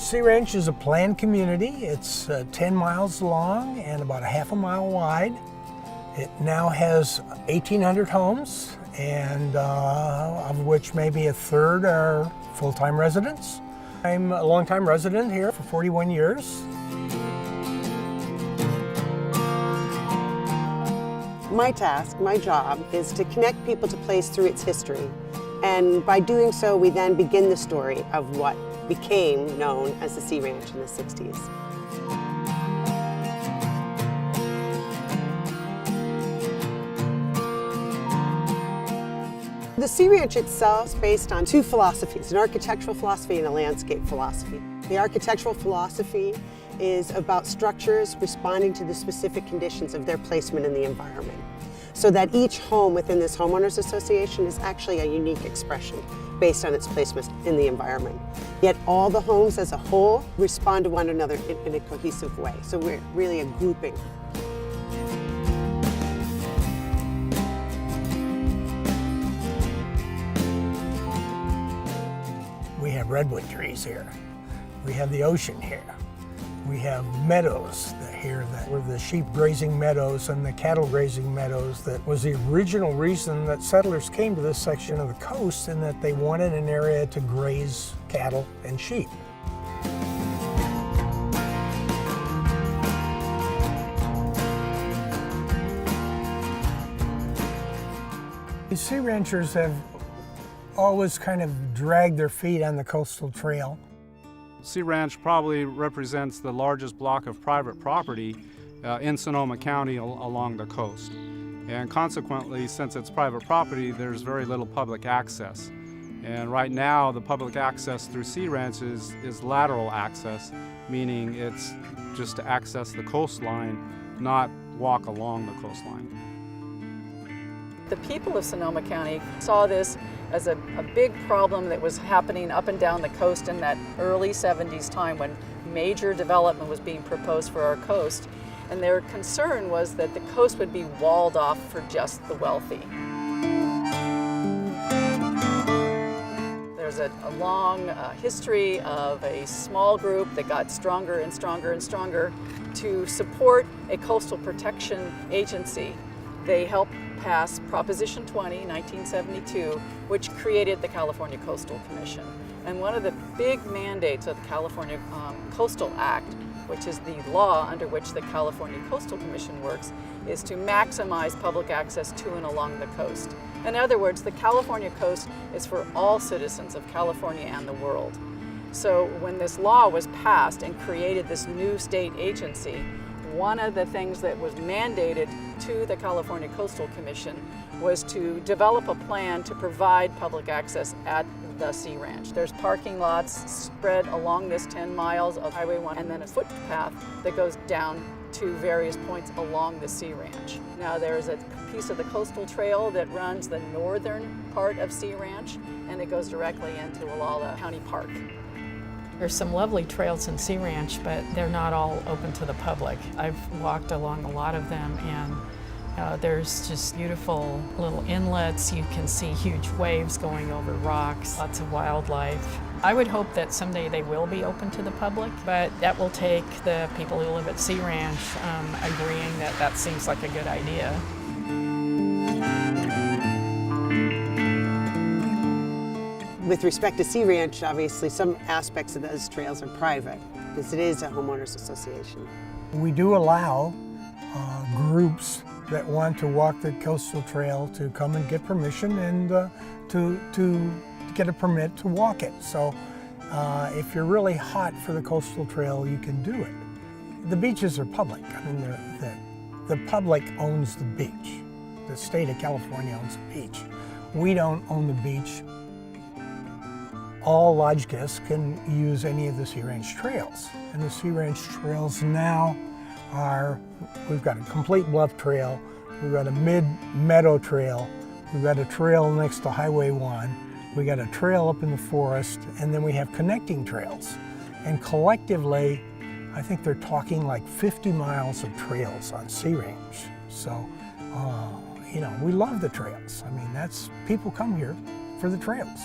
Sea Ranch is a planned community. It's 10 miles long and about a half a mile wide. It now has 1,800 homes, and of which maybe a third are full-time residents. I'm a longtime resident here for 41 years. My task, my job, is to connect people to place through its history. And by doing so, we then begin the story of what became known as the Sea Ranch in the 60s. The Sea Ranch itself is based on two philosophies, an architectural philosophy and a landscape philosophy. The architectural philosophy is about structures responding to the specific conditions of their placement in the environment, so that each home within this homeowners association is actually a unique expression based on its placement in the environment. Yet all the homes as a whole respond to one another in a cohesive way, so we're really a grouping. We have redwood trees here. We have the ocean here. We have meadows here that were the sheep grazing meadows and the cattle grazing meadows. That was the original reason that settlers came to this section of the coast, and that they wanted an area to graze cattle and sheep. The sea ranchers have always kind of dragged their feet on the coastal trail. Sea Ranch probably represents the largest block of private property in Sonoma County along the coast. And consequently, since it's private property, there's very little public access. And right now, the public access through Sea Ranch is lateral access, meaning it's just to access the coastline, not walk along the coastline. The people of Sonoma County saw this as a big problem that was happening up and down the coast in that early 70s time when major development was being proposed for our coast. And their concern was that the coast would be walled off for just the wealthy. There's a long history of a small group that got stronger and stronger and stronger to support a coastal protection agency. They helped pass Proposition 20, 1972, which created the California Coastal Commission. And one of the big mandates of the California Coastal Act, which is the law under which the California Coastal Commission works, is to maximize public access to and along the coast. In other words, the California coast is for all citizens of California and the world. So when this law was passed and created this new state agency, one of the things that was mandated to the California Coastal Commission was to develop a plan to provide public access at the Sea Ranch. There's parking lots spread along this 10 miles of Highway 1, and then a footpath that goes down to various points along the Sea Ranch. Now there's a piece of the coastal trail that runs the northern part of Sea Ranch, and it goes directly into Olalla County Park. There's some lovely trails in Sea Ranch, but they're not all open to the public. I've walked along a lot of them, and there's just beautiful little inlets. You can see huge waves going over rocks, lots of wildlife. I would hope that someday they will be open to the public, but that will take the people who live at Sea Ranch agreeing that that seems like a good idea. With respect to Sea Ranch, obviously some aspects of those trails are private, because it is a homeowners association. We do allow groups that want to walk the coastal trail to come and get permission and to get a permit to walk it. So if you're really hot for the coastal trail, you can do it. The beaches are public. I mean, the public owns the beach. The state of California owns the beach. We don't own the beach. All lodge guests can use any of the Sea Ranch trails. And the Sea Ranch trails now are, we've got a complete bluff trail, we've got a mid-meadow trail, we've got a trail next to Highway 1, we got a trail up in the forest, and then we have connecting trails. And collectively, I think they're talking like 50 miles of trails on Sea Ranch. So, you know, we love the trails. I mean, people come here for the trails.